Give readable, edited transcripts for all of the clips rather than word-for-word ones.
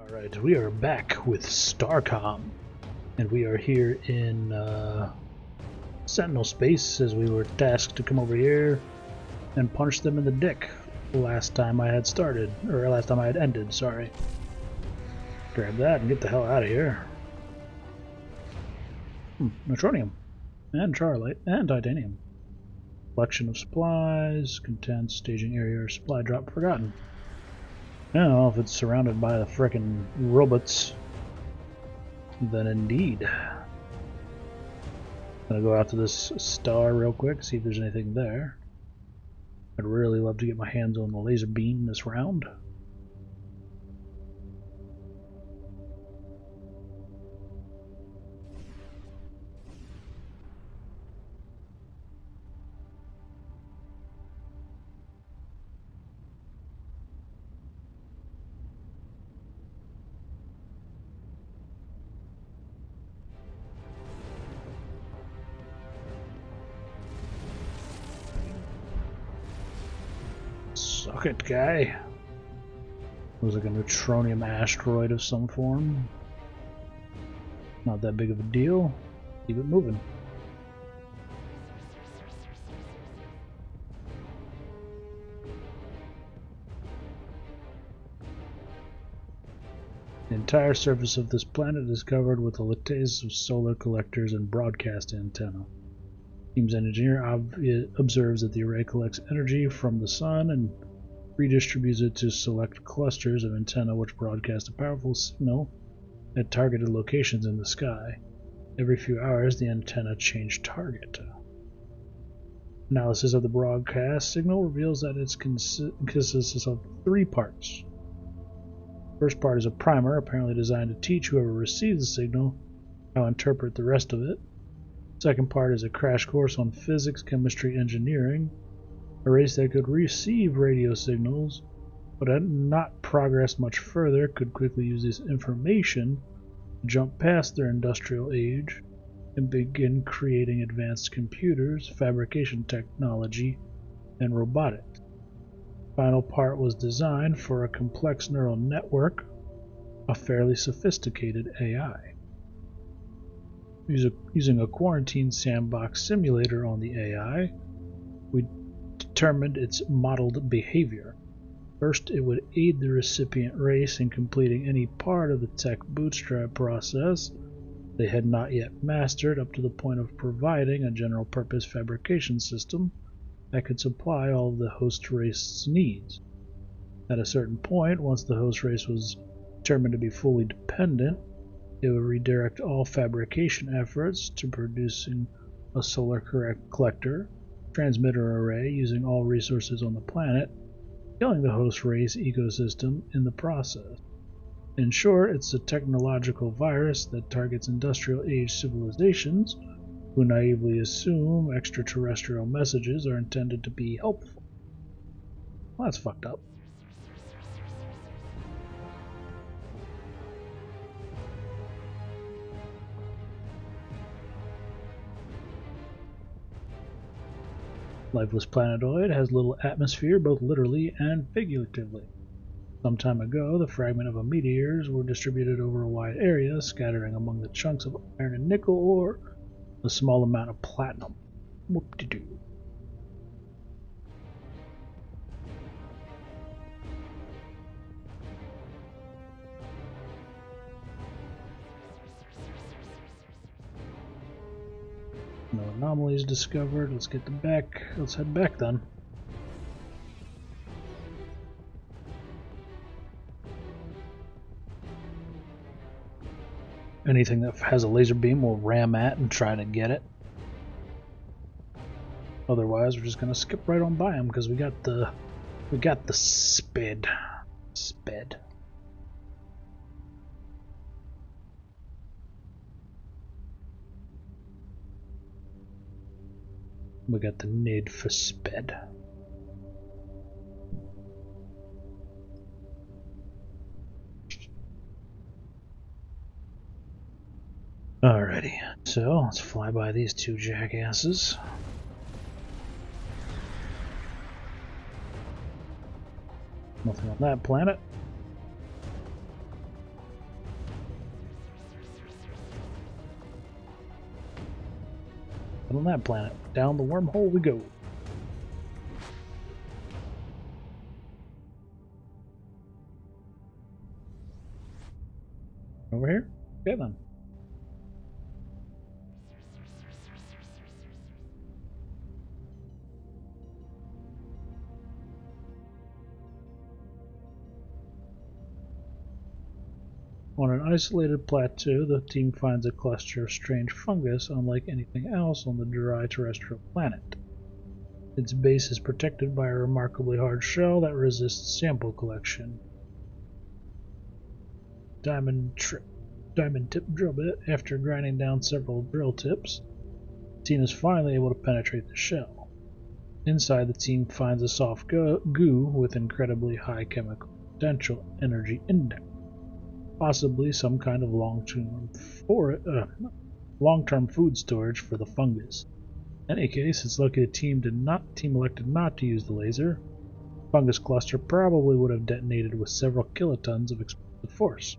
Alright, we are back with Starcom, and we are here in Sentinel space as we were tasked to come over here and punch them in the dick last time I had started, or last time I had ended, sorry. Grab that and get the hell out of here. Neutronium, and charlite, and titanium. Collection of supplies, content, staging area, or supply drop forgotten. I don't know if it's surrounded by the frickin' robots, then indeed. I'm gonna go out to this star real quick, see if there's anything there. I'd really love to get my hands on the laser beam this round. Suck it, guy. Looks like a neutronium asteroid of some form. Not that big of a deal. Keep it moving. The entire surface of this planet is covered with a lattice of solar collectors and broadcast antenna. Team's engineer observes that the array collects energy from the sun and redistributes it to select clusters of antenna which broadcast a powerful signal at targeted locations in the sky. Every few hours, the antenna change target. Analysis of the broadcast signal reveals that it consists of 3 parts. The first part is a primer, apparently designed to teach whoever receives the signal how to interpret the rest of it. The second part is a crash course on physics, chemistry, engineering. A race that could receive radio signals, but had not progressed much further, could quickly use this information to jump past their industrial age and begin creating advanced computers, fabrication technology, and robotics. The final part was designed for a complex neural network, a fairly sophisticated AI. Using a quarantine sandbox simulator on the AI, we determined its modeled behavior. First, it would aid the recipient race in completing any part of the tech bootstrap process they had not yet mastered, up to the point of providing a general-purpose fabrication system that could supply all of the host race's needs. At a certain point, once the host race was determined to be fully dependent, it would redirect all fabrication efforts to producing a solar collector transmitter array using all resources on the planet, killing the host race ecosystem in the process. In short, it's a technological virus that targets industrial age civilizations who naively assume extraterrestrial messages are intended to be helpful. Well, that's fucked up. Lifeless planetoid has little atmosphere, both literally and figuratively. Some time ago, the fragment of a meteors were distributed over a wide area, scattering among the chunks of iron and nickel ore a small amount of platinum. Whoop-de-doo. No anomalies discovered. Let's head back then. Anything that has a laser beam we'll ram at and try to get it. Otherwise, we're just gonna skip right on by them because we got the sped. We got the need for sped. Alrighty, so let's fly by these 2 jackasses. Nothing on that planet. on that planet. Down the wormhole we go. Over here? Okay then. On an isolated plateau, the team finds a cluster of strange fungus unlike anything else on the dry terrestrial planet. Its base is protected by a remarkably hard shell that resists sample collection. Diamond tip drill bit. After grinding down several drill tips, the team is finally able to penetrate the shell. Inside, the team finds a soft goo with incredibly high chemical potential energy index. Possibly some kind of long-term food storage for the fungus. In any case, it's lucky the team elected not to use the laser. The fungus cluster probably would have detonated with several kilotons of explosive force.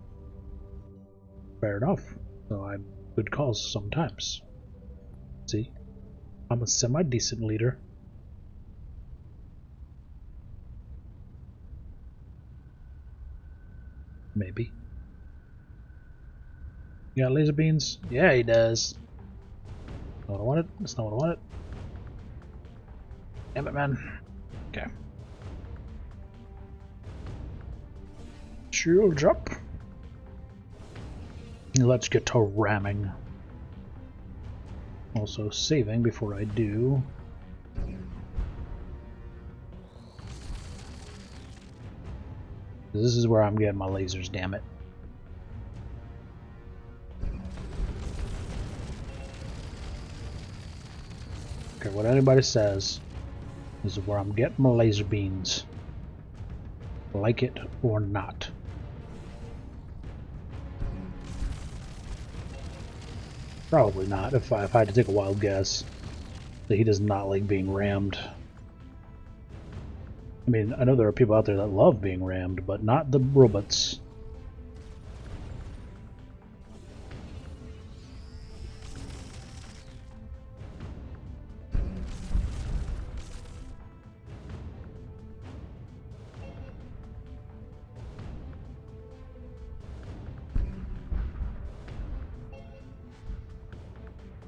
Fair enough, though I'm good calls sometimes. See, I'm a semi-decent leader. Maybe. You got laser beams? Yeah, he does. Not what I wanted. That's not what I wanted. Damn it, man. Okay. Shield drop. Let's get to ramming. Also saving before I do. This is where I'm getting my lasers, damn it. Okay, what anybody says, this is where I'm getting my laser beams. Like it or not. Probably not, if I had to take a wild guess. That he does not like being rammed. I mean, I know there are people out there that love being rammed, but not the robots.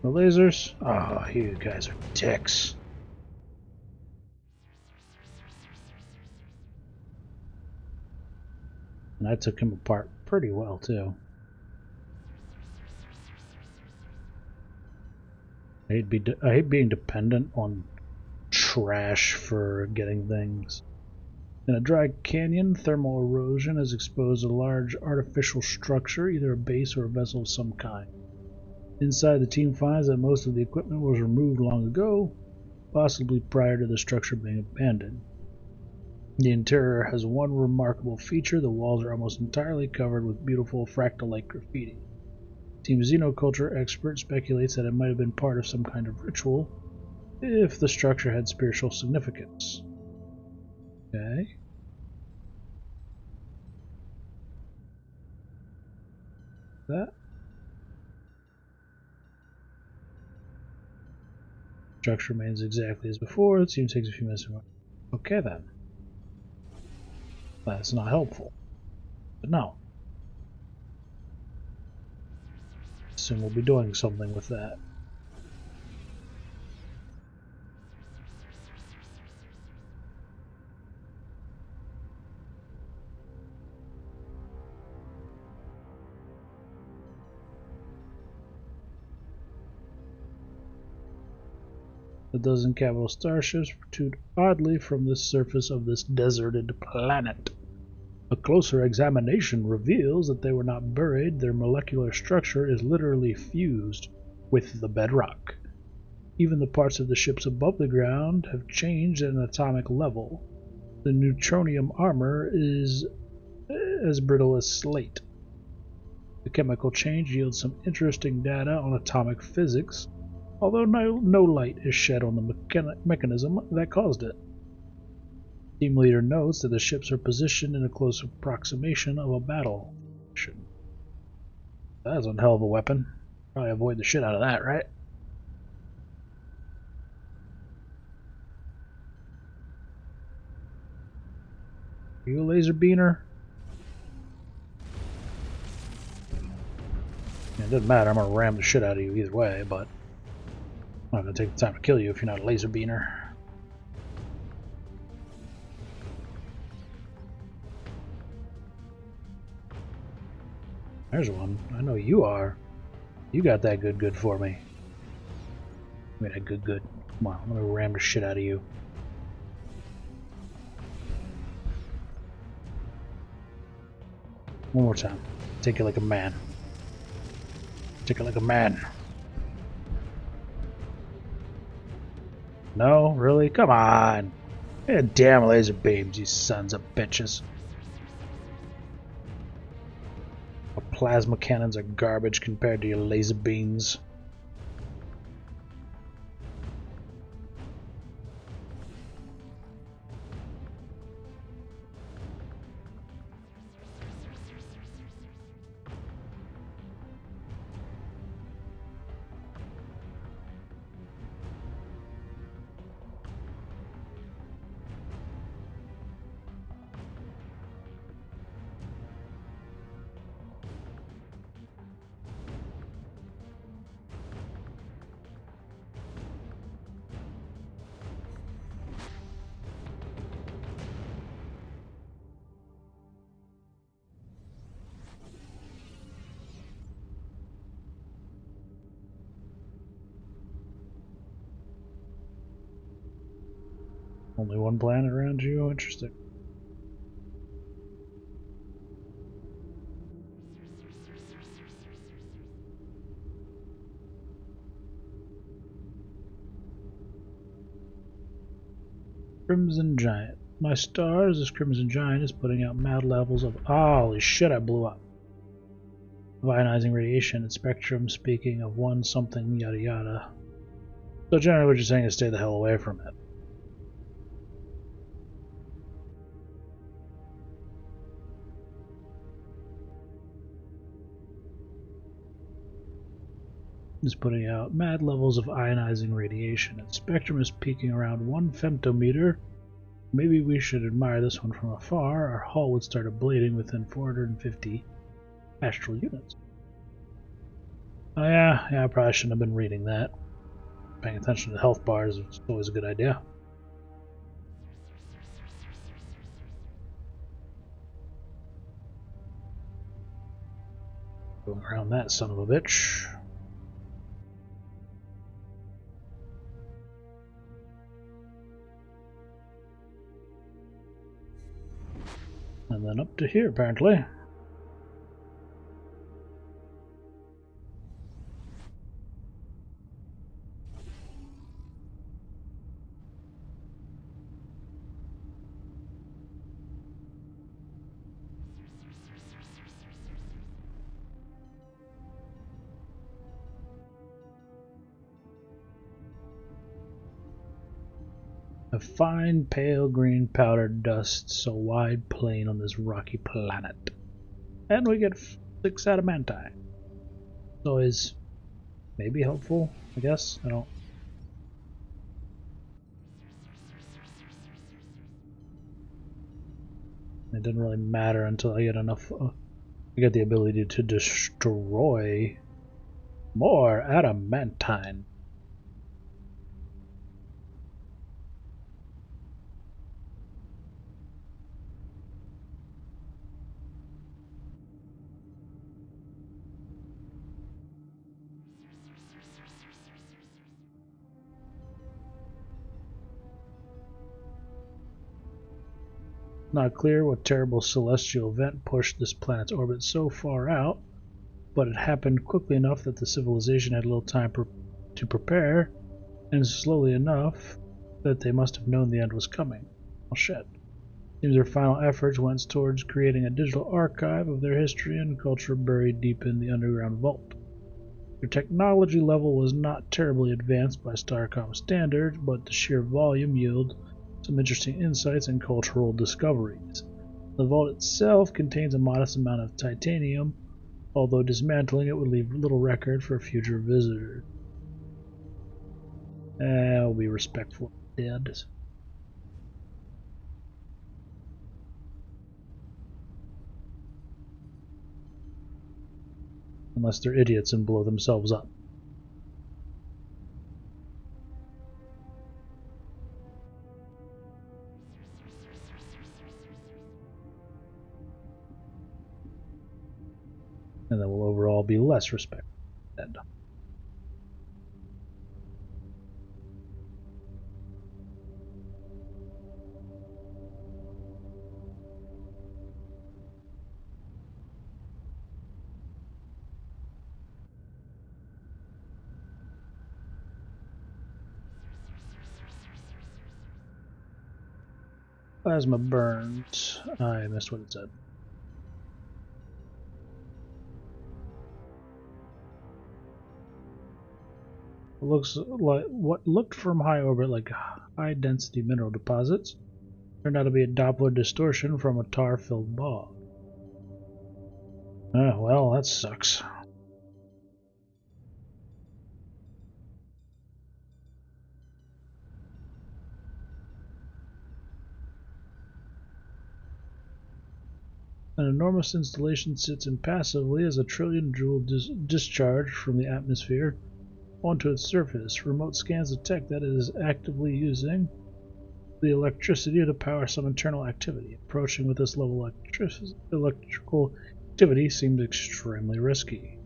The lasers? Oh, you guys are dicks. And I took him apart pretty well, too. I hate being dependent on trash for getting things. In a dry canyon, thermal erosion has exposed a large artificial structure, either a base or a vessel of some kind. Inside, the team finds that most of the equipment was removed long ago, possibly prior to the structure being abandoned. The interior has one remarkable feature: the walls are almost entirely covered with beautiful fractal-like graffiti. Team Xenoculture expert speculates that it might have been part of some kind of ritual, if the structure had spiritual significance. Okay. That. Structure remains exactly as before. The team takes a few minutes to... Okay then. That's not helpful. But no. Soon we'll be doing something with that. A dozen capital starships protrude oddly from the surface of this deserted planet. A closer examination reveals that they were not buried. Their molecular structure is literally fused with the bedrock. Even the parts of the ships above the ground have changed at an atomic level. The neutronium armor is as brittle as slate. The chemical change yields some interesting data on atomic physics, although no light is shed on the mechanism that caused it. Team leader notes that the ships are positioned in a close approximation of a battle. That's one hell of a weapon. Probably avoid the shit out of that, right? Are you a laser beaner? It doesn't matter, I'm gonna ram the shit out of you either way, but I'm not gonna take the time to kill you if you're not a laser beaner. There's one. I know you are. You got that good for me. I mean, that good. Come on, I'm gonna ram the shit out of you. One more time. Take it like a man. Take it like a man. No? Really? Come on! Yeah, damn laser beams, you sons of bitches. Our plasma cannons are garbage compared to your laser beams. Only one planet around you? Interesting. Crimson Giant. My stars, this Crimson Giant is putting out mad levels of... holy shit, I blew up. Of ionizing radiation and spectrum, speaking of one something yada yada. So generally what you're saying is stay the hell away from it. Is putting out mad levels of ionizing radiation, and spectrum is peaking around 1 femtometer. Maybe we should admire this one from afar. Our hull would start ablating within 450 astral units. Oh yeah, I probably shouldn't have been reading that. Paying attention to the health bars is always a good idea. Going around that son of a bitch. And then up to here, apparently. A fine pale green powdered dust, so wide plain on this rocky planet. And we get 6 adamantine. So is maybe helpful, I guess. I don't. It didn't really matter until I get enough. I get the ability to destroy more adamantine. Not clear what terrible celestial event pushed this planet's orbit so far out, but it happened quickly enough that the civilization had little time to prepare, and slowly enough that they must have known the end was coming. Well, shit. Seems their final efforts went towards creating a digital archive of their history and culture buried deep in the underground vault. Their technology level was not terribly advanced by Starcom standards, but the sheer volume yielded some interesting insights and cultural discoveries. The vault itself contains a modest amount of titanium, although dismantling it would leave little record for future visitors. I'll be respectful of the dead. Unless they're idiots and blow themselves up. And then we'll overall be less respected. Plasma burns. I missed what it said. It looks like what looked from high orbit like high density mineral deposits turned out to be a Doppler distortion from a tar-filled bog. Well, that sucks. An enormous installation sits impassively as a trillion-joule discharge from the atmosphere onto its surface. Remote scans detect that it is actively using the electricity to power some internal activity. Approaching with this level of electrical activity seems extremely risky.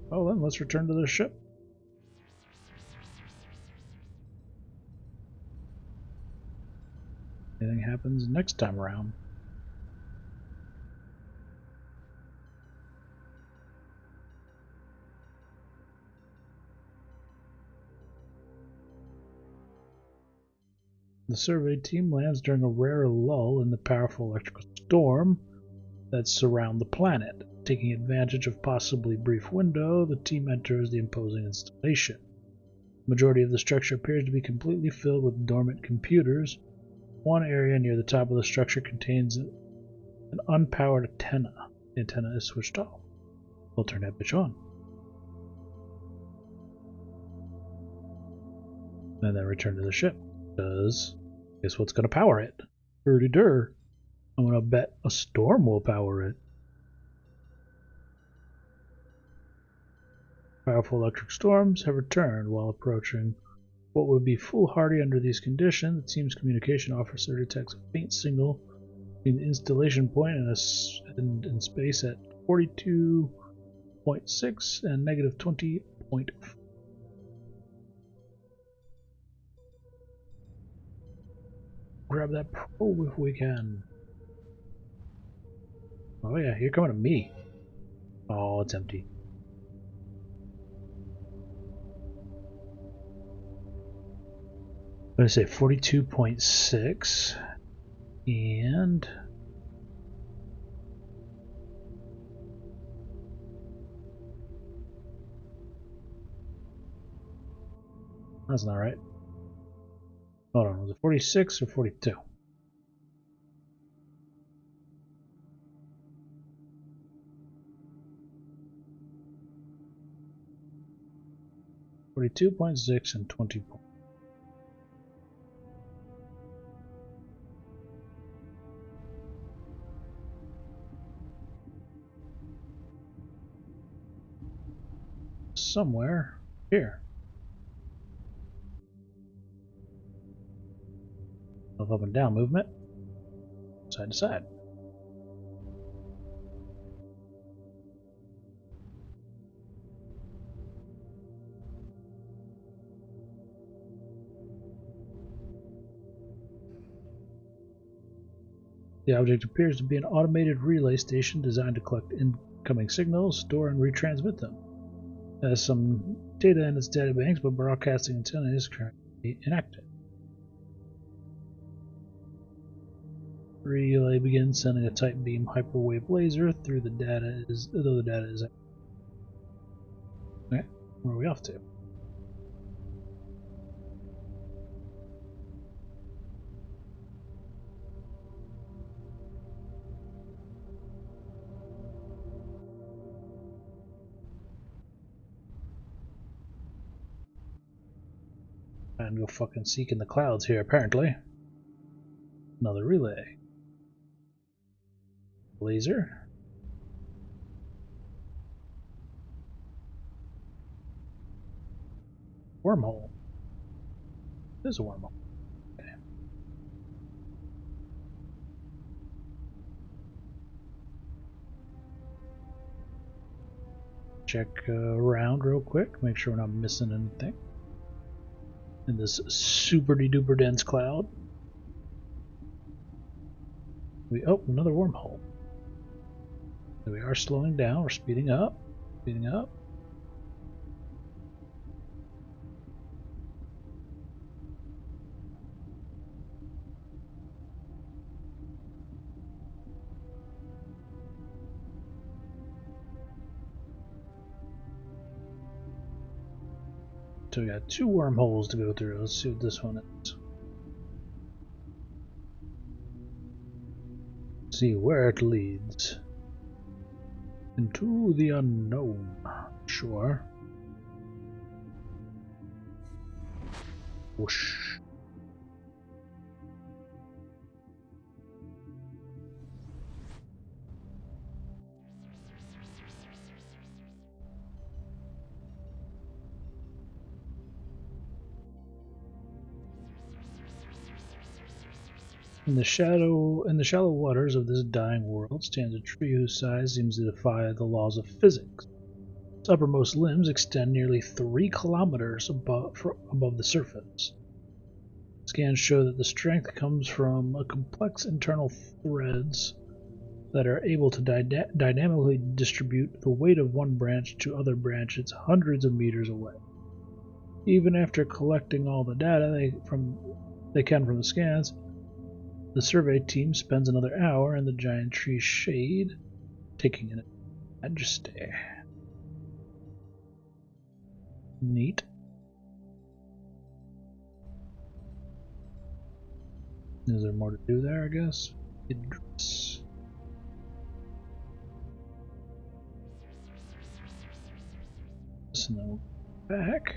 Well then, let's return to the ship. Anything happens next time around. The survey team lands during a rare lull in the powerful electrical storm that surround the planet. Taking advantage of possibly brief window, the team enters the imposing installation. The majority of the structure appears to be completely filled with dormant computers. One area near the top of the structure contains an unpowered antenna. The antenna is switched off. We'll turn that bitch on. And then return to the ship. Because guess what's going to power it? Hurdy-dur. I'm going to bet a storm will power it. Powerful electric storms have returned while approaching what would be foolhardy under these conditions. The team's communication officer detects a faint signal between the installation point and in space at 42.6 and negative 20.4. Grab that probe if we can. Oh yeah, you're coming to me. Oh, it's empty. What did I say? 42.6 and that's not right. Hold on, was it 46 or 42? 42.6 and 20. Somewhere here. Of up and down movement, side to side. The object appears to be an automated relay station designed to collect incoming signals, store and retransmit them. It has some data in its databanks, but broadcasting antenna is currently inactive. Relay begins sending a tight beam hyperwave laser through the data though the data is. Okay, where are we off to? And go fucking seek in the clouds here, apparently. Another relay. Laser. Wormhole. There's a wormhole. Okay. Check around real quick, make sure we're not missing anything. In this super duper dense cloud. Oh, another wormhole. So we are slowing down, we're speeding up. Speeding up. So we got 2 wormholes to go through. Let's see what this one is. See where it leads. Into the unknown. Sure. Whoosh. In the shallow waters of this dying world stands a tree whose size seems to defy the laws of physics. Its uppermost limbs extend nearly 3 kilometers above the surface. Scans show that the strength comes from a complex internal threads that are able to dynamically distribute the weight of one branch to other branches hundreds of meters away. Even after collecting all the data they can from the scans, the survey team spends another hour in the giant tree's shade, taking in majesty. Neat. Is there more to do there, I guess? Idris. So now back.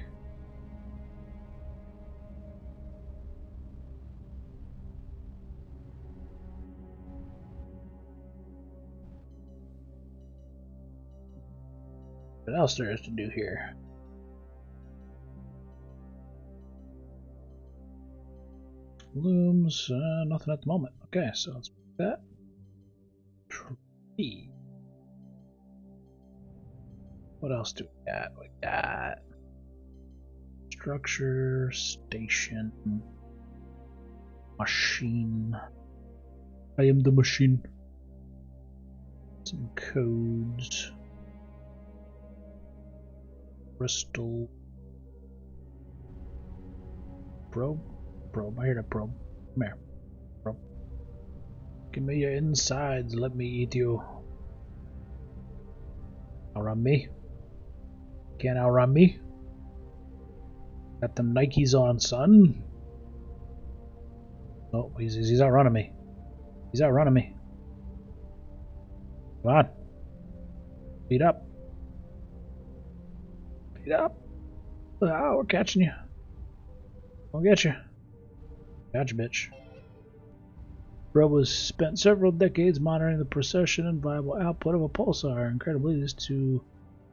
What else there is to do here? Looms, nothing at the moment. Okay, so let's put that. Tree. What else do we got? We got structure, station, machine. I am the machine. Some codes. Crystal. Probe. I hear the probe. Come here. Probe. Give me your insides. Let me eat you. Outrun me. Can't outrun me. Got them Nikes on, son. Oh, he's outrunning me. He's outrunning me. Come on. Speed up. Speed up. Oh, we're catching you. We'll get you. Gotcha, bitch. Robo has spent several decades monitoring the precession and viable output of a pulsar. Incredibly, these 2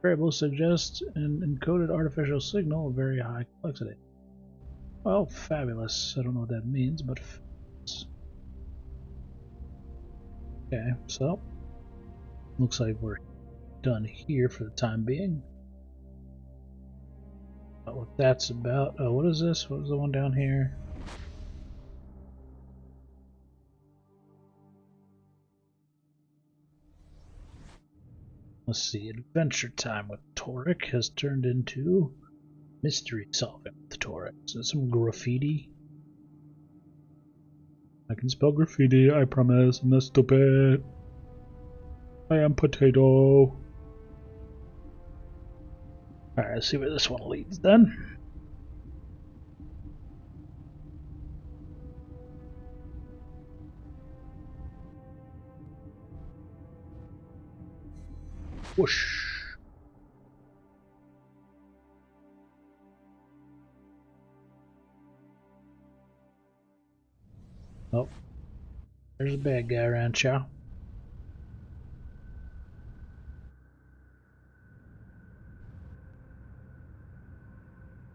variables suggest an encoded artificial signal of very high complexity. Well, fabulous. I don't know what that means, but fabulous. Okay, so looks like we're done here for the time being. What that's about. Oh, what is this? What was the one down here? Let's see. Adventure time with Toric has turned into mystery solving with Toric. So some graffiti. I can spell graffiti, I promise. I'm not stupid. I am potato. Alright, let's see where this one leads then. Whoosh. Oh, there's a bad guy around, chow.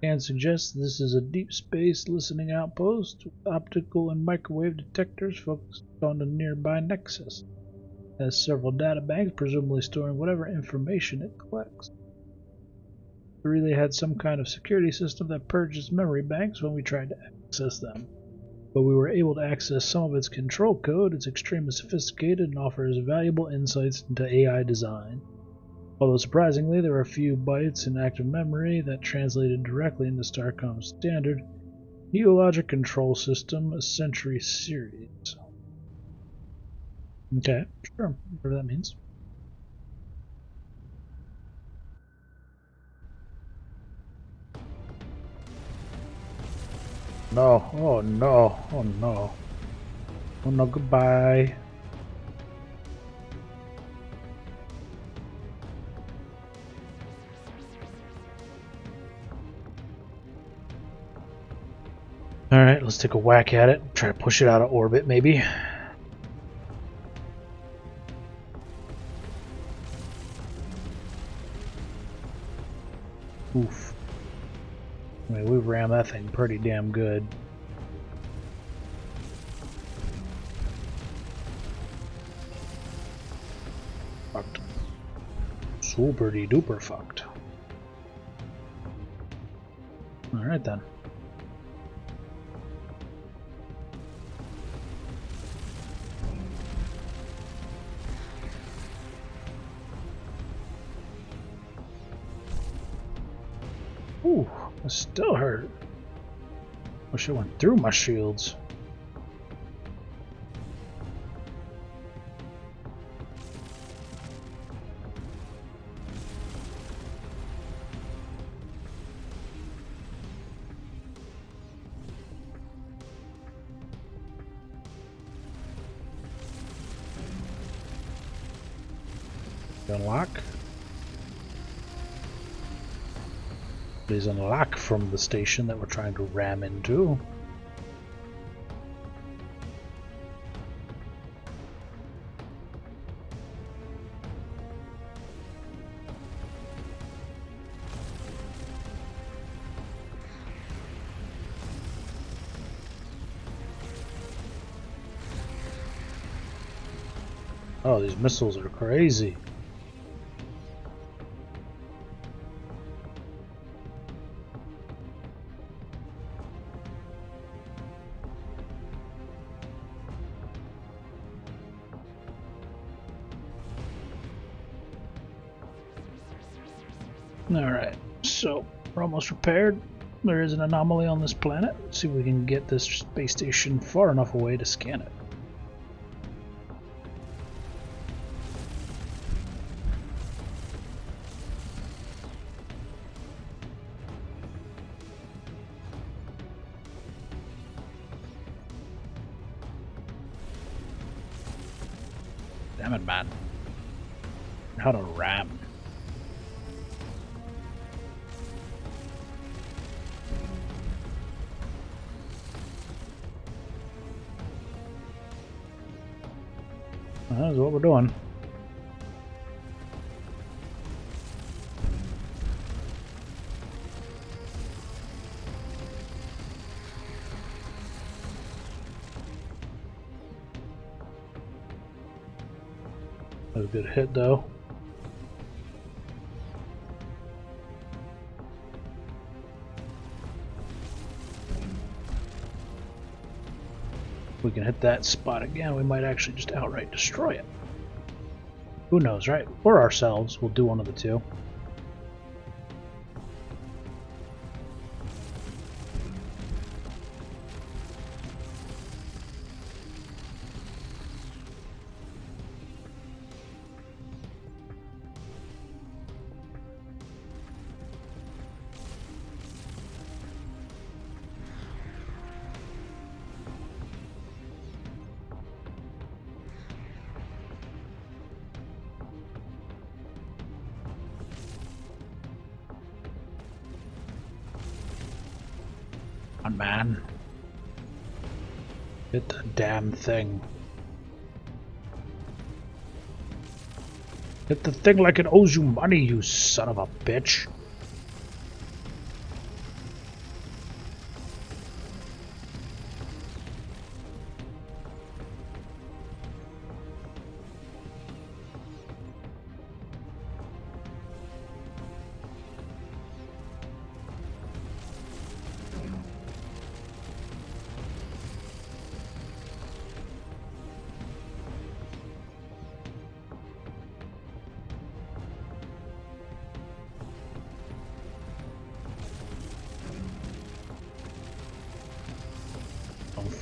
And suggests this is a deep space listening outpost with optical and microwave detectors focused on the nearby Nexus. It has several data banks, presumably storing whatever information it collects. The relay had some kind of security system that purged its memory banks when we tried to access them. But we were able to access some of its control code. It's extremely sophisticated and offers valuable insights into AI design. Although surprisingly, there are a few bytes in active memory that translated directly into Starcom's standard Neologic Control System, a Century series. Okay, sure, whatever that means. No, oh no, oh no. Oh no, goodbye. Alright, let's take a whack at it. Try to push it out of orbit, maybe. Oof. I mean, we rammed that thing pretty damn good. Fucked. Super duper fucked. Alright then. Ooh, it still hurt. Wish it went through my shields. Unlock. Please unlock from the station that we're trying to ram into. Oh, these missiles are crazy. Alright, so we're almost repaired. There is an anomaly on this planet. Let's see if we can get this space station far enough away to scan it. Damn it, man. How to ram. That's what we're doing. That was a good hit, though. If we can hit that spot again, we might actually just outright destroy it. Who knows, right? Or ourselves. We'll do one of the two. Man, hit the damn thing. Hit the thing like it owes you money, you son of a bitch.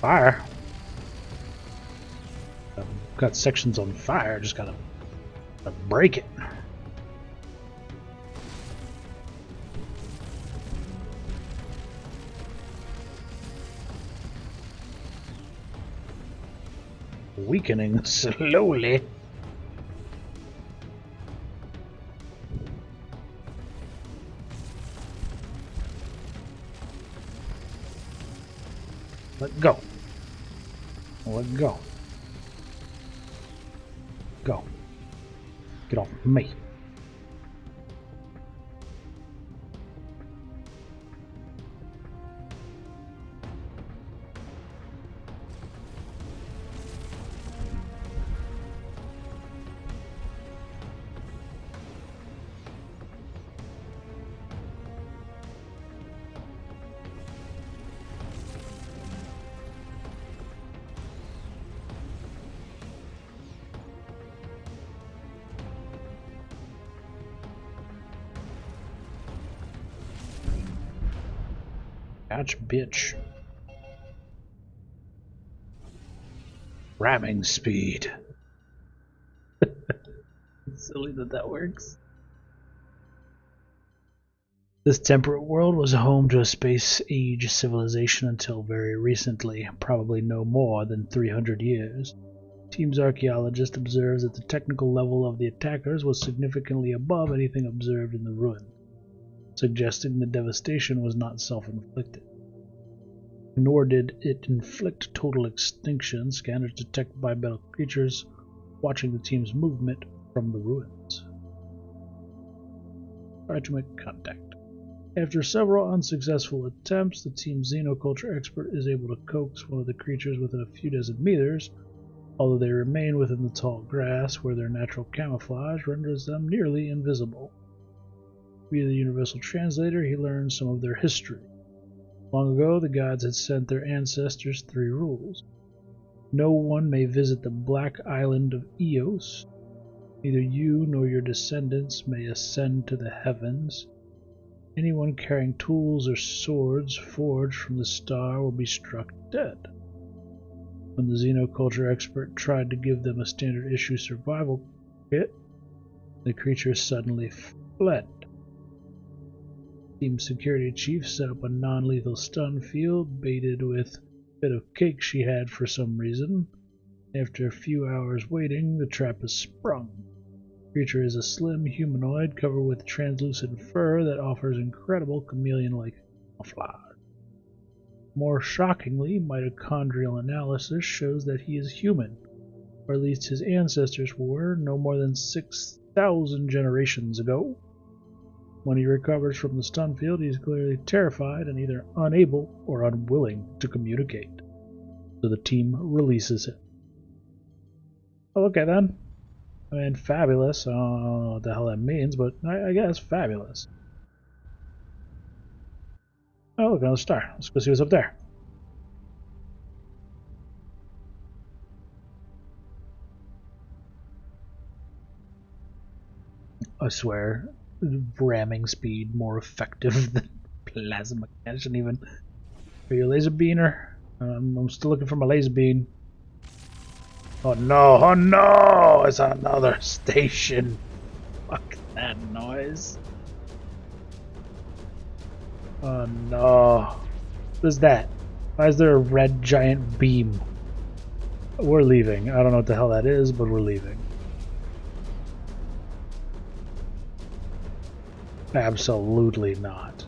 fire. I've got sections on fire, just gotta break it. Weakening slowly. Let go. Let go. Go. Get off me. Ouch, bitch. Ramming speed. It's silly that works. This temperate world was home to a space-age civilization until very recently, probably no more than 300 years. Team's archaeologist observes that the technical level of the attackers was significantly above anything observed in the ruin, suggesting the devastation was not self-inflicted. Nor did it inflict total extinction. Scanners detect bipedal creatures watching the team's movement from the ruins. Try to make contact. After several unsuccessful attempts, the team's xenoculture expert is able to coax one of the creatures within a few dozen meters, although they remain within the tall grass where their natural camouflage renders them nearly invisible. Via the universal translator, he learns some of their history. Long ago, the gods had sent their ancestors 3 rules. No one may visit the Black Island of Eos. Neither you nor your descendants may ascend to the heavens. Anyone carrying tools or swords forged from the star will be struck dead. When the xenoculture expert tried to give them a standard issue survival kit, the creature suddenly fled. Team security chief set up a non-lethal stun field baited with a bit of cake she had for some reason. After a few hours waiting, the trap is sprung. The creature is a slim humanoid covered with translucent fur that offers incredible chameleon-like camouflage. More shockingly, mitochondrial analysis shows that he is human, or at least his ancestors were, no more than 6,000 generations ago. When he recovers from the stun field, he is clearly terrified and either unable or unwilling to communicate. So the team releases him. Oh, okay then. I mean, fabulous. I don't know what the hell that means, but I guess fabulous. Oh, look, another star. Let's go see what's up there. I swear, ramming speed more effective than plasma cannon even. Are you a laser beaner? I'm still looking for my laser beam. Oh no, oh no! It's another station. Fuck that noise. Oh no. What is that? Why is there a red giant beam? We're leaving. I don't know what the hell that is, but we're leaving. Absolutely not.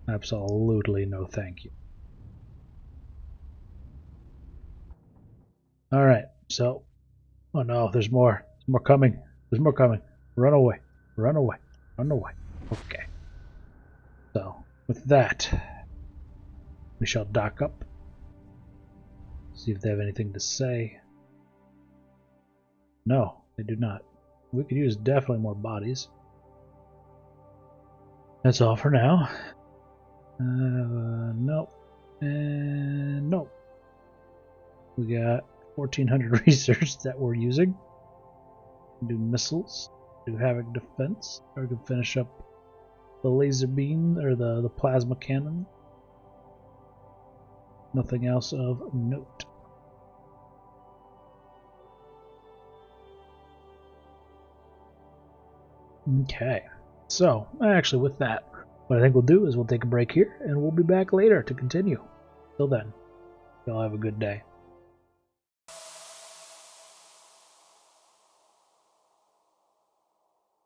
Absolutely no thank you. Alright, so... Oh no, there's more. There's more coming. There's more coming. Run away. Run away. Run away. Okay. So, with that, we shall dock up. See if they have anything to say. No, they do not. We could use definitely more bodies. That's all for now. Nope. And nope. We got 1,400 research that we're using. Do missiles. Do havoc defense. Or we can finish up the laser beam or the plasma cannon. Nothing else of note. Okay, so actually with that, what I think we'll do is we'll take a break here and we'll be back later to continue. Till then, y'all have a good day.